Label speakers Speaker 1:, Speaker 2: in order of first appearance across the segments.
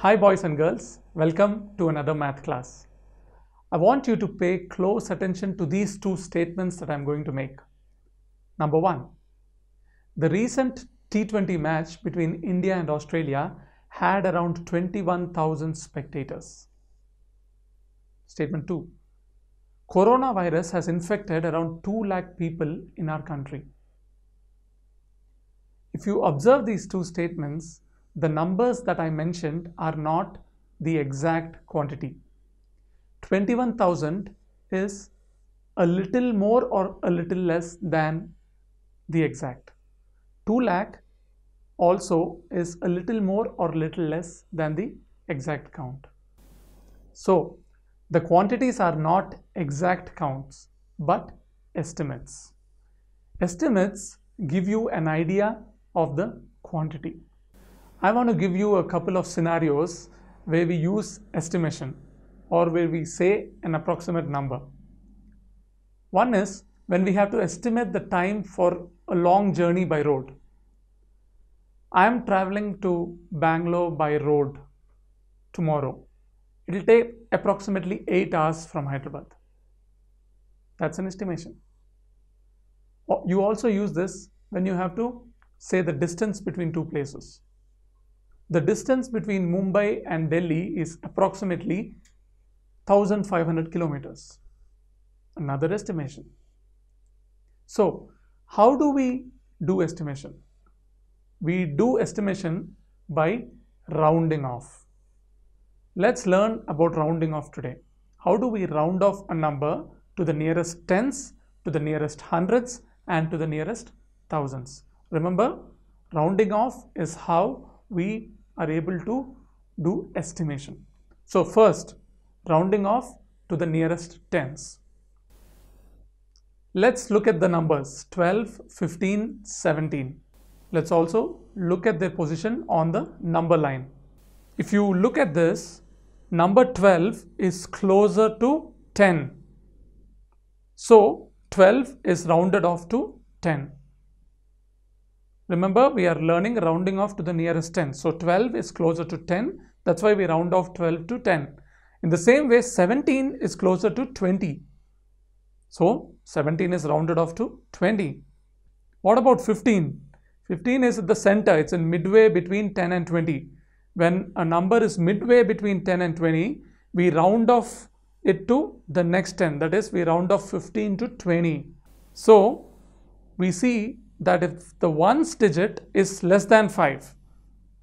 Speaker 1: Hi boys and girls, welcome to another math class. I want you to pay close attention to these two statements that I'm going to make. Number one, the recent T20 match between India and Australia had around 21,000 spectators. Statement two, coronavirus has infected around 2 lakh people in our country. If you observe these two statements, the numbers that I mentioned are not the exact quantity. 21,000 is a little more or a little less than the exact. 2 lakh also is a little more or little less than the exact count. So the quantities are not exact counts but estimates. Estimates give you an idea of the quantity. I want to give you a couple of scenarios where we use estimation or where we say an approximate number. One is when we have to estimate the time for a long journey by road. I am traveling to Bangalore by road tomorrow. It will take approximately 8 hours from Hyderabad. That's an estimation. You also use this when you have to say the distance between two places. The distance between Mumbai and Delhi is approximately 1500 kilometers. Another estimation. So, how do we do estimation? We do estimation by rounding off. Let's learn about rounding off today. How do we round off a number to the nearest tens, to the nearest hundreds, and to the nearest thousands? Remember, rounding off is how we are able to do estimation. So first, rounding off to the nearest tens. Let's look at the numbers 12, 15, 17. Let's also look at their position on the number line. If you look at this, number 12 is closer to 10. So 12 is rounded off to 10. Remember, we are learning rounding off to the nearest 10. So 12 is closer to 10. That's why we round off 12 to 10. In the same way, 17 is closer to 20. So 17 is rounded off to 20. What about 15? 15 is at the center. It's in midway between 10 and 20. When a number is midway between 10 and 20, we round off it to the next 10. That is, we round off 15 to 20. So we see that if the ones digit is less than 5,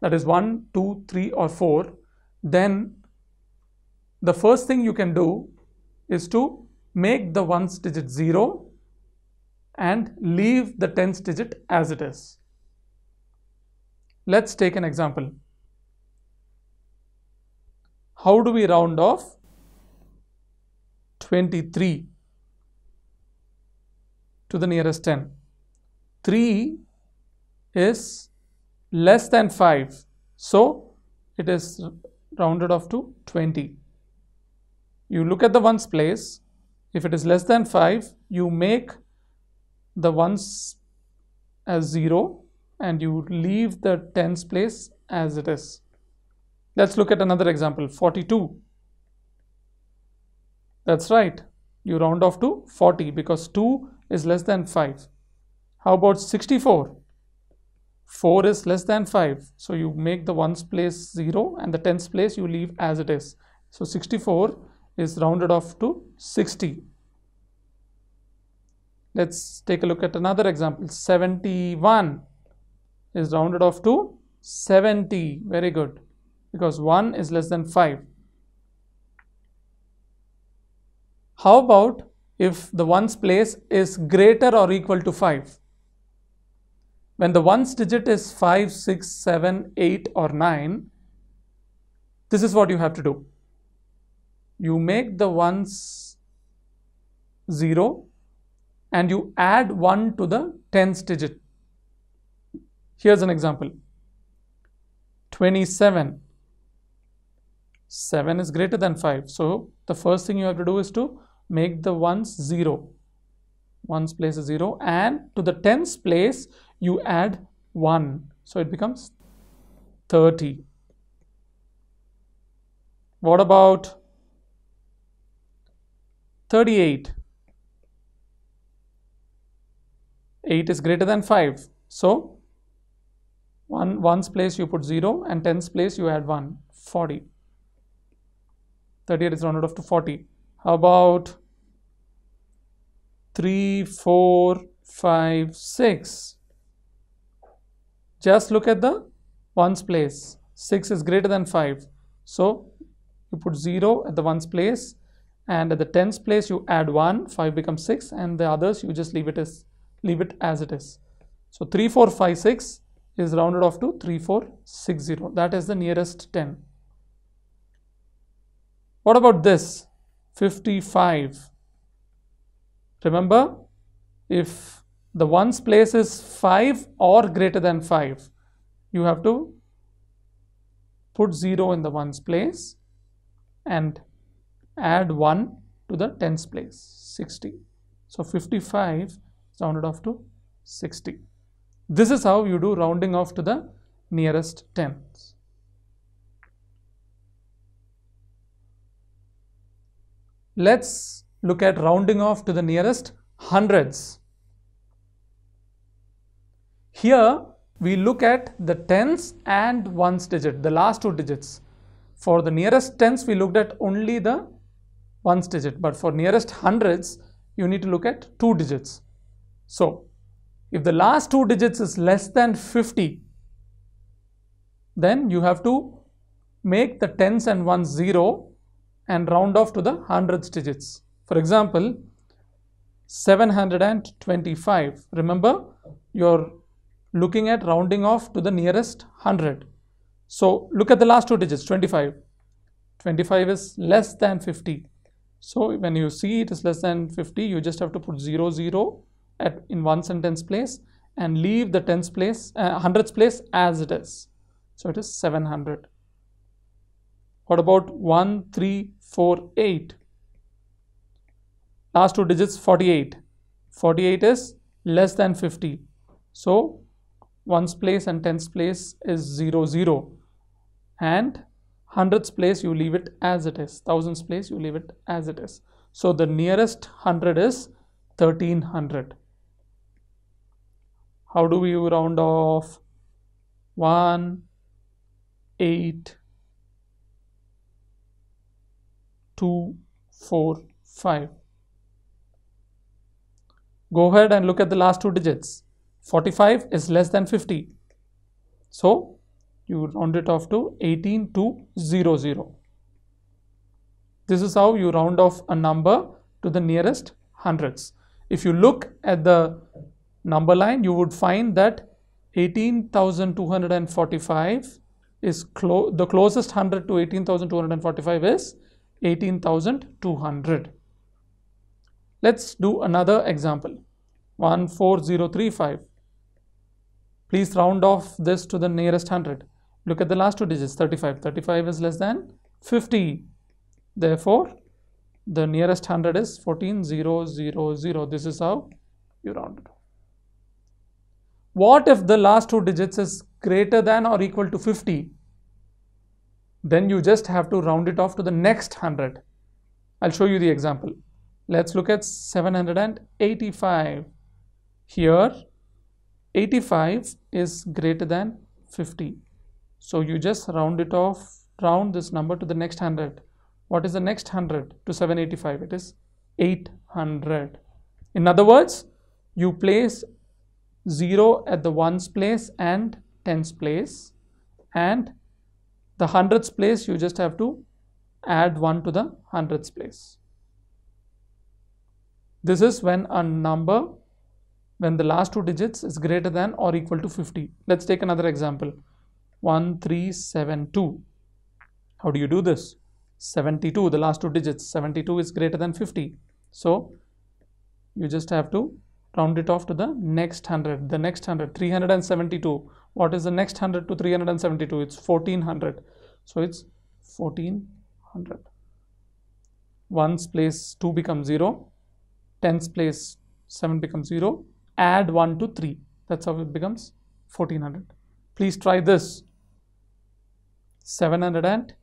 Speaker 1: that is 1, 2, 3 or 4, then the first thing you can do is to make the ones digit 0 and leave the tens digit as it is. Let's take an example. How do we round off 23 to the nearest 10? 3 is less than 5, so it is rounded off to 20. You look at the ones place. If it is less than 5, you make the ones as 0 and you leave the tens place as it is. Let's look at another example, 42. That's right, you round off to 40 because 2 is less than 5. How about 64? 4 is less than 5. So you make the ones place 0 and the tens place you leave as it is. So 64 is rounded off to 60. Let's take a look at another example. 71 is rounded off to 70. Very good. Because 1 is less than 5. How about if the ones place is greater or equal to 5? When the ones digit is 5, 6, 7, 8 or 9, this is what you have to do. You make the ones 0 and you add 1 to the tens digit. Here's an example. 27. 7 is greater than 5. So the first thing you have to do is to make the ones 0. Ones place is 0 and to the tens place you add 1. So it becomes 30. What about 38? 8 is greater than 5. So, ones place you put 0 and tens place you add 1. 40. 38 is rounded off to 40. How about 3, 4, 5, 6? Just look at the ones place. 6 is greater than 5. So, you put 0 at the ones place, and at the tens place you add 1. 5 becomes 6, and the others you just leave it as it is. So 3, 4, 5, 6 is rounded off to 3, 4, 6, 0. That is the nearest 10. What about this? 55. Remember, if the ones place is 5 or greater than 5, you have to put 0 in the ones place and add 1 to the tens place, 60. So 55 is rounded off to 60. This is how you do rounding off to the nearest tens. Let's look at rounding off to the nearest hundreds. Here we look at the tens and ones digit, the last two digits. For the nearest tens we looked at only the ones digit, but for nearest hundreds you need to look at two digits. So if the last two digits is less than 50, then you have to make the tens and ones 0 and round off to the hundreds digits. For example, 725. Remember, you're looking at rounding off to the nearest 100. So look at the last two digits, 25. 25 is less than 50. So when you see it is less than 50, you just have to put 0, 0 in ones and tens place and leave the tens place, hundreds place as it is. So it is 700. What about 1348? Last two digits, 48. 48 is less than 50. So ones place and tens place is 0, 0. And hundreds place you leave it as it is. Thousands place you leave it as it is. So the nearest 100 is 1300. How do we round off? 1, 8, 2, 4, 5. Go ahead and look at the last two digits. 45 is less than 50. So you round it off to 18200. This is how you round off a number to the nearest hundreds. If you look at the number line, you would find that 18,245 is the closest 100 to 18,245 is 18,200. Let's do another example. 14035. Please round off this to the nearest 100. Look at the last two digits, 35. 35 is less than 50. Therefore, the nearest 100 is 14000. This is how you round it off. What if the last two digits is greater than or equal to 50? Then you just have to round it off to the next 100. I'll show you the example. Let's look at 785. Here, 85 is greater than 50. So you just round it off, round this number to the next 100. What is the next 100 to 785? It is 800. In other words, you place 0 at the ones place and tens place, and the hundreds place you just have to add 1 to the hundreds place. This is when a number, when the last two digits is greater than or equal to 50. Let's take another example. 1372. How do you do this? 72, the last two digits, 72 is greater than 50. So you just have to round it off to the next 100. The next 100, 372. What is the next 100 to 372? It's 1400. So it's 1400. Ones place 2 becomes 0. Tens place 7 becomes 0. Add 1 to 3. That's how it becomes 1400. Please try this. 785.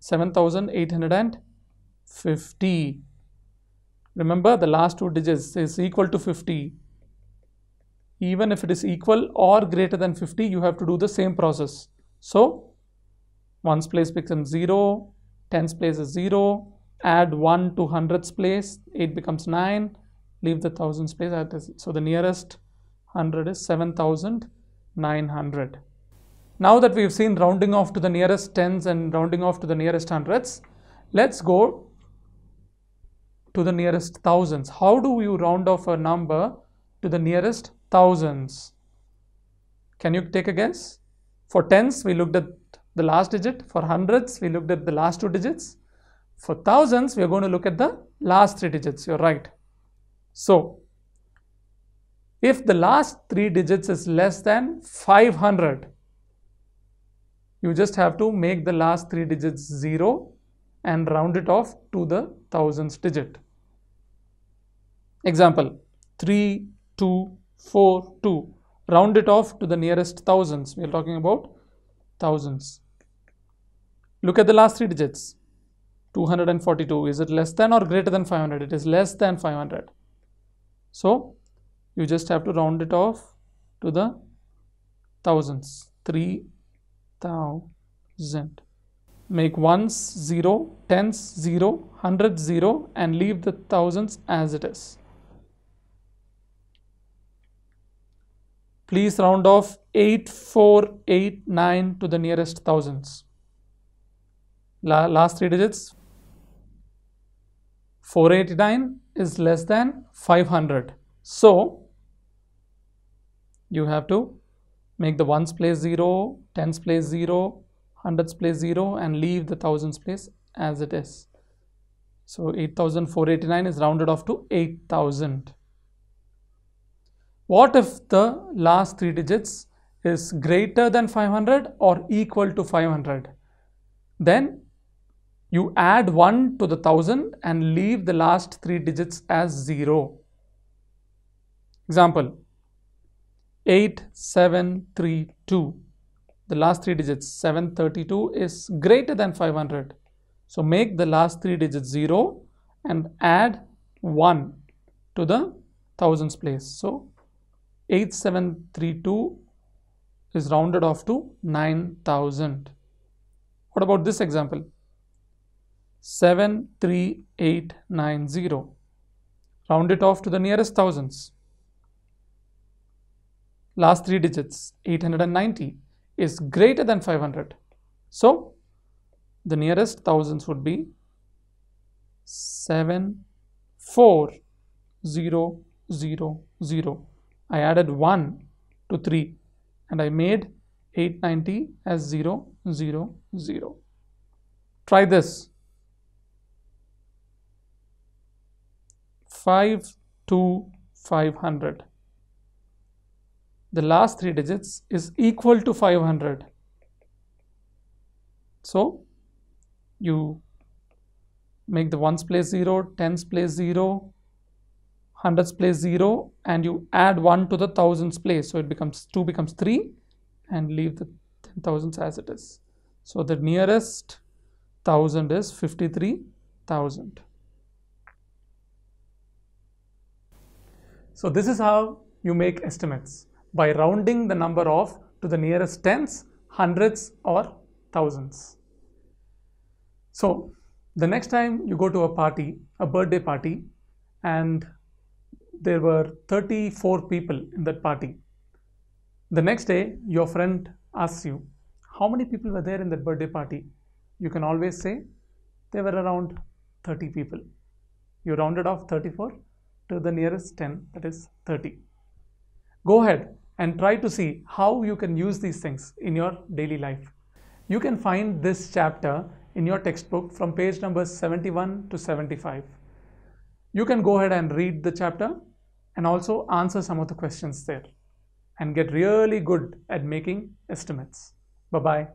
Speaker 1: 7,850. Remember, the last two digits is equal to 50. Even if it is equal or greater than 50, you have to do the same process. So ones place becomes 0, tens place is 0, add 1 to hundreds place, 8 becomes 9, leave the thousands place. So the nearest 100 is 7,900. Now that we've seen rounding off to the nearest tens and rounding off to the nearest hundreds, let's go to the nearest thousands. How do you round off a number to the nearest thousands? Can you take a guess? For tens, we looked at the last digit. For hundreds, we looked at the last two digits. For thousands, we are going to look at the last three digits. You're right. So, if the last three digits is less than 500, you just have to make the last three digits 0 and round it off to the thousands digit. Example, 3, 2, 4, 2. Round it off to the nearest thousands. We are talking about thousands. Look at the last three digits. 242. Is it less than or greater than 500? It is less than 500. So you just have to round it off to the thousands. 3,000. Make ones 0, tens 0, hundreds 0 and leave the thousands as it is. Please round off 8489 to the nearest thousands. Last three digits. 489 is less than 500. So you have to make the ones place 0, tens place 0, hundreds place 0 and leave the thousands place as it is. So 8,489 is rounded off to 8,000. What if the last three digits is greater than 500 or equal to 500? Then you add 1 to the 1000 and leave the last three digits as 0. Example, 8732. The last three digits 732 is greater than 500. So make the last three digits 0 and add 1 to the thousands place. So 8732 is rounded off to 9,000. What about this example? 73890. Round it off to the nearest thousands. Last three digits 890 is greater than 500. So the nearest thousands would be 74000. I added 1 to 3 and I made 890 as 000. Try this. 52500. The last three digits is equal to 500. So you make the ones place 0, tens place 0, hundreds place 0 and you add 1 to the thousands place. So it becomes 2 becomes 3 and leave the thousands as it is. So the nearest thousand is 53,000. So this is how you make estimates, by rounding the number off to the nearest tens, hundreds or thousands. So the next time you go to a party, a birthday party, and there were 34 people in that party. The next day your friend asks you, how many people were there in that birthday party? You can always say there were around 30 people. You rounded off 34 to the nearest 10, that is 30. Go ahead and try to see how you can use these things in your daily life. You can find this chapter in your textbook from page numbers 71 to 75. You can go ahead and read the chapter and also answer some of the questions there and get really good at making estimates. Bye-bye.